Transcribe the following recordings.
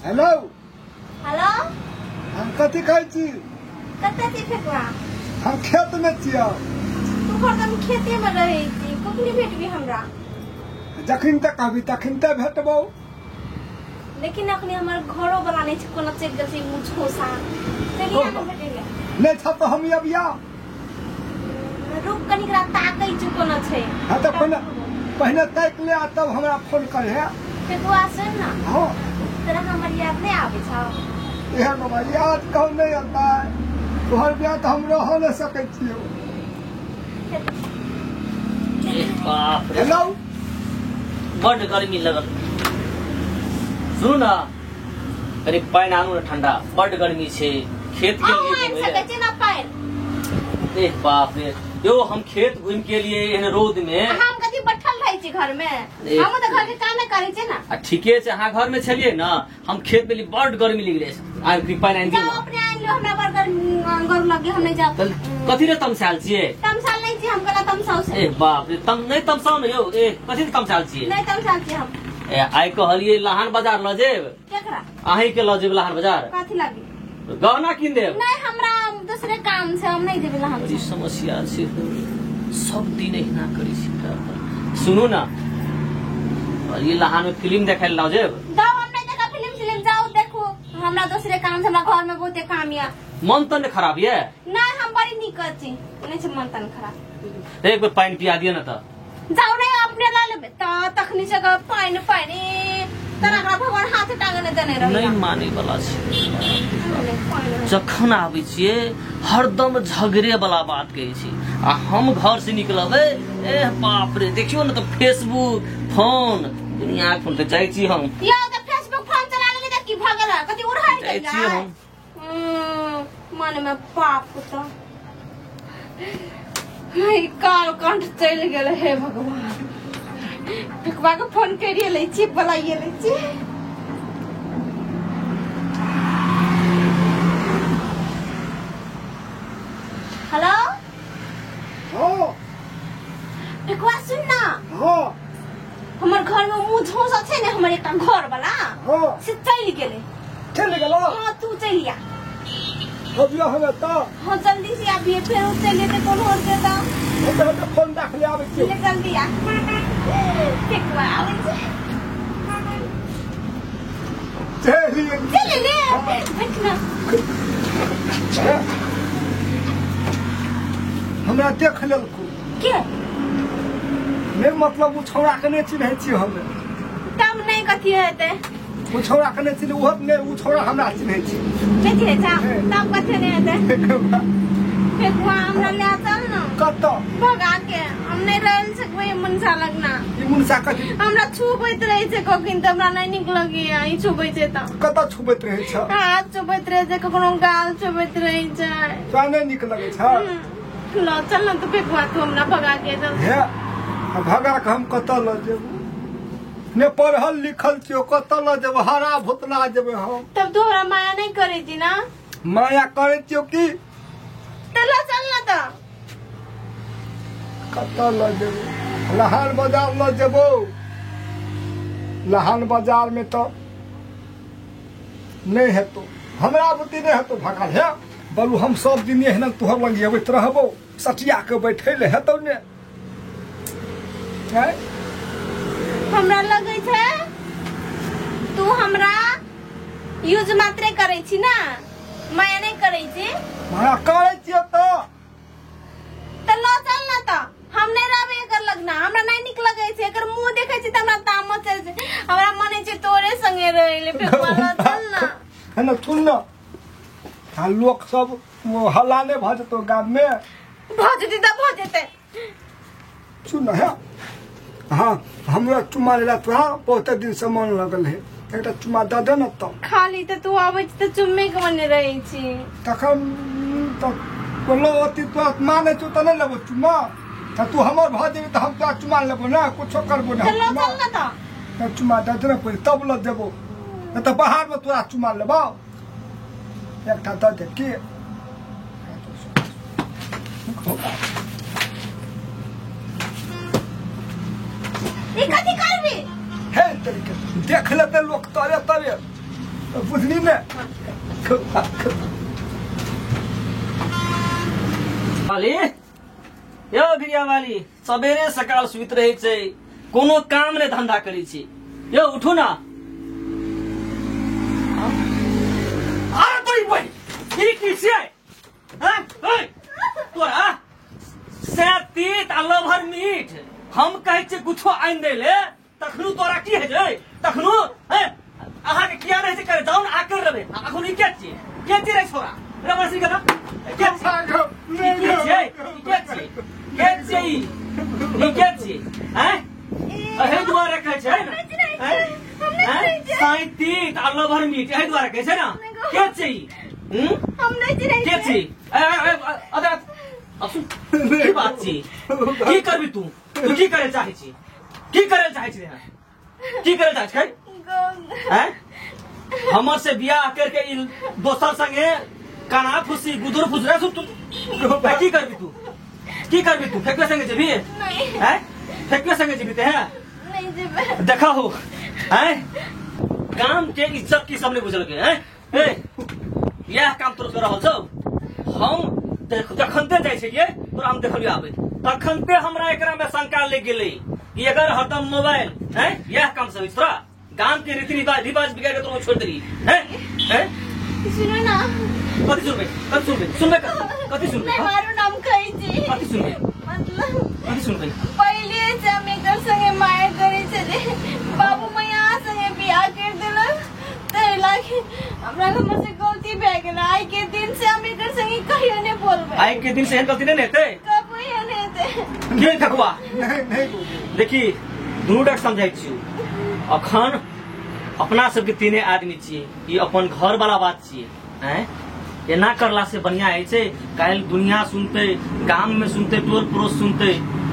hello hello हम कथी कहै छी कते छी फेकवा हम खेत में छियै तू हरदम खेते में रहै छी कखनी भेटबी हमरा जखन तक कहबी तखन त भेटबो लेकिन अखनी हमर घरो वाला नहीं छै कोना चेक गेल छै मुझकोसा चलिए हम भेटेंगे नहीं छ तो हम अबिया रुक कनिकरा ताकै छु कोना छै हां त पहले ताक ले आ तब हमरा फोन करे है फेकवा सुन ना हां तेरा हमर याद नहीं आबै छ यह बाबा याद कौन नहीं आता है तोहर ब्याह तो हम रह नहीं सकै छियै बाप रे हेलो बड़ गर्मी लगल सुन ना अरे पानी आनू ना ठंडा बड़ गर्मी छे खेत के लिए घूमे सकै छी ना पाइन ए बाप रे यो हम खेत घूम के लिए एहन रोद में हम कथि बैठल रहै छी घर में हम त घर के कामे करै छी ना ठीके छै अहाँ घर में छलिए ना हम खेत में बड़ गर्मी लग रहे आ पानी आन दियो जाओ अपने आन लो हमरा बर्गर घर लगे हम नहीं जाओ कथि रे तमसाल छिए तमसाल नहीं छी हम कला तमसाउ से ए बाप रे तम नहीं तमसाउ न यो ए कथि रे तमसाल छिए नहीं तमसाल छी हम ए आइ कहलिए लहान बाजार ल जेब केकरा अहीं के ल जेब लहान बाजार कथि लागी गहना किन देब नहीं हमरा दूसरे काम से हम नहीं देबे लहान बड़ी समस्या छै सब दिन हिना करी छी सुनू ना ये लहान में फिल्म देखे ला जेब जाओ हम नहीं देखा फिल्म जाओ देखो हमरा दूसरे काम से हमरा घर में बहुते काम या मन तन खराब ये नहीं हम बड़ी निकट छी नहीं छै मन तन खराब एक बार पानी पिया दियो ना त जाओ नहीं अपने ला लेबे त तखनी से पानी तना भगवान हाथ टांगने देने रहे नहीं माने वाला छै जखन आबै छिए हरदम झगड़े वाला बात कहै छी आ हम घर से निकलबे ए बाप रे देखियो ना तो फेसबुक फोन दुनिया फोन पे जाय छी हम यो तो फेसबुक फोन चला ले त की भगल कथि उड़ाई जाय छी हम मन में पाप तो हाय काल कंठ चल गेल हे भगवान फेकवा के फोन करिए ले छी बुलाइए ले छी हेलो हां फेकवा सुन ना हां हमर घर में मुंह झोसा छै ने हमर एकटा घर वाला हां से चल गेलो हां तू चलिया अबिया हमे त हां जल्दी से आबिए फिर चलिए तो कौन और देता हम फोन रख ले आबै छी जल्दी आ फेकवा आबै छै चलिए बैठना हमरा देख लेलको के नहीं मतलब वो छौड़ा के नहीं चिन्है छी हम तब नहीं कथि हेतै वो छौड़ा के नहीं चिन्ह वो नहीं वो छौड़ा हमरा चिन्है छी नहीं चिन्है छ तब कथि नहीं हेतै फेकवा हमरा ले चल न कत भगा के हम नहीं रहल सकबै मनसा लगना ई मुनसा कथि हमरा छुबैत रहै छै कखिन त हमरा नहीं नीक लगैया ई छुबै छै त कत छुबैत रहै छ हाथ छुबैत रहै छै कखनो गाल छुबैत रहै छै तोरा नहीं नीक लगै छ ल चल न तो फेकवा तू हमरा भगा के चल हे भगा के हम कत ल जेबू ने पढ़ल लिखल छियो कत ल जेबू हरा भुतला जेबे हम तब तो हमरा माया नहीं करे छी ना माया करे छियो की चल चल न त कत ल जेबू लहान बाजार ल जेबू लहान बाजार में तो नहीं हेतो हमरा बुद्धि नहीं हेतो भगा हे बलू हम सब दिन एहन तोहर लग अबैत रहबो सटिया के बैठे ले हेतौ ने हमरा लगे छै तू हमरा यूज मात्रे करे छी ना माया नहीं करे छी माया करे छियो त ल चल न त हम नहीं रहबे एकर लगना हमरा नहीं निक लगे छै एकर मुंह देखे छी त हमरा ताम चल छै हमरा मने छै तोरे संगे रहले फेकवा ल चल न है ना सुन न लोग सब हल्ला नहीं भ जतो गाम में भजती त भजते सुन है हाँ हमरा चुमा लेला तोरा बहुत दिन से मन लगल है एकटा चुमा द दे न त खाली त तू आबै छी त चुम्मे के मने रहै छी तखन त बोलो अति तो माने तू त नहीं लेबो चुमा त तू हमर भ जेबी त हम तोरा चुमा लेबो ना कुछो करबो ना चल न त चुमा द दे पहिले तब ल देबो न त बाहर में तोरा चुमा लेबो एकटा द दे की ई कथि करबी हे तरीके देख लेते लोग तरे तरे बुझली ने वाली यो भिरिया वाली सबेरे सकाल सुत रहे छै कोनो काम ने धंधा करै छी यो उठू ना अरे तोरी बहिन ई की छै हैं ओए तोरा सेतीत आ लभर मीठ हम कहै छी कुछो आइन दै ले तखनु तोरा की है छै तखनु हैं अहाँ के किया नहीं करे जाउन आकर रबे अखन ई के रे छोरा रबर सिंह का के छै के छै ई के छै हैं एहे दुआरे कहै छै हैं साइती आ लभर मीठ एहे दुआरे कहै छै ना के छै हम नहीं चिन्है के छै अरे अब सुन की बात छी की करबी तू की करे चाहे छी की करे चाहे छी की करे चाहे छै हैं हमर से बियाह करके इ दोसर संगे काना खुशी गुदुर फुसरा सु तू की करबी तू फेकवे संगे जेबी हैं फेकवे संगे जेबी ते हैं नहीं जेबे देखा हो हैं काम के इज्जत की सबने बुझल के हैं ए यह काम तोर कर रहल छौ हम जखनते जाइ छै तोरा हम देखलियो आबे तखनते हमरा एकरा में शंका लग गेलै कि अगर हरदम मोबाइल हैं यह काम सब तोरा गांव के रीति रिवाज बिगाड़ के तोरा छोड़ देली हैं सुनो ना कथी सुनबे नहीं मारो नाम कहै छी कथी सुनबे मतलब कथी सुनबे पहिले से हम एकर संगे माया करे छले बाबू मैया संगे बियाह कर देलक तै लागे हमरा हमर से गलती भए गेल आई के दिन से हम एकर संगे कहियो नहीं बोलबे आई के दिन से एहन गलती नहीं हेतै कबो एहन हेतै के ठकुआ नहीं देखी दुनू डक समझाई छी अखन अपना सबके तीने आदमी छियै ई अपन घर वाला बात छियै हैं एना करला से बढ़िया है छै काल दुनिया सुनते गांव में सुनते टोल पड़ोस सुनते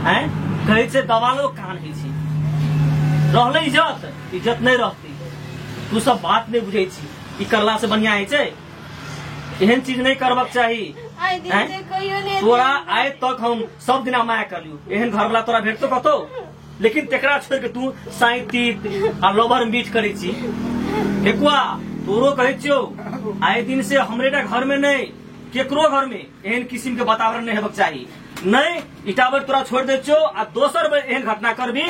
हैं कहै छै दवालो कान है छै रहले इज्जत नहीं रहती तू सब बात नहीं बुझे छी ई करला से बढ़िया है छै एहन चीज नहीं करबाक चाही आई दिन से कहियो नहीं तोरा आइ तक हम सब दिना माया करलियो एहन घर वाला तोरा भेटतो कतो लेकिन तेकरा छोड़ के तू साइती आ लवर मीठ करे छी ठेकुआ तोरो कहै छियो आइ दिन से हमरे घर में नहीं केकरो घर में एहन किस्म के वातावरण नहीं हेबाक चाही नहीं इटावर तोरा छोड़ दे छियो आ दोसर बेर एहन घटना करबी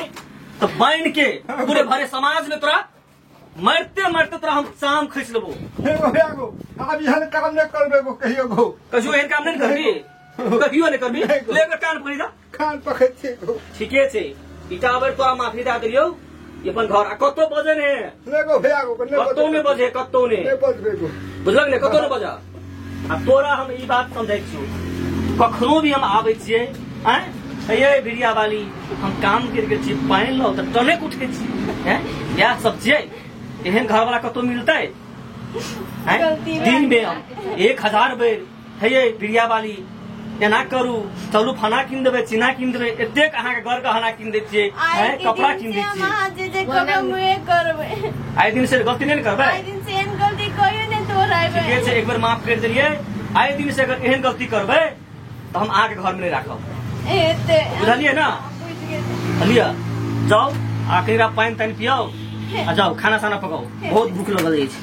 तो बांध के पूरे भरे समाज में तोरा मरते मरते तोरा हम शाम खींच लेबो अब एहन काम नहीं करबे कहियो कहियो एहन काम नहीं करबी कहियो नहीं करबी लेकर कान पकड़ी दा कान पकड़ छै ठीके छै इटावर तोरा माफी दा दियो अपन घर कतो बजे ने कतो ने बजे कतो ने बुझलक ने कतो ने बजा आ तोरा हम ई बात समझै छियो कखनो भी हम आबै छियै हैं ये भिड़िया वाली हम काम करके छी पानि लो त टने उठे छी हैं या सब छियै एहन घर वाला कतो मिलतै हैं दिन में हम 1000 बेर है ये भिड़िया वाली एना करू चलू फना कीन देबे चिना कीन देबे एतेक अहाँ के घर गहना कीन दे छियै हैं कपड़ा कीन दे छियै हम जे करब मुए करबे आइ दिन से गलती नहीं करबे आई दिन से एहन गलती कहियो नहीं तोराबे ठीके छै एक बार माफ कर देलिए आइ दिन से अगर एहन गलती करबे तो हम आके घर में नहीं राखब एते बुझलिए ना लिया जाओ आखिर आप पानी तानी पियाओ आ जाओ खाना साना पकाओ बहुत भूख लगल अछि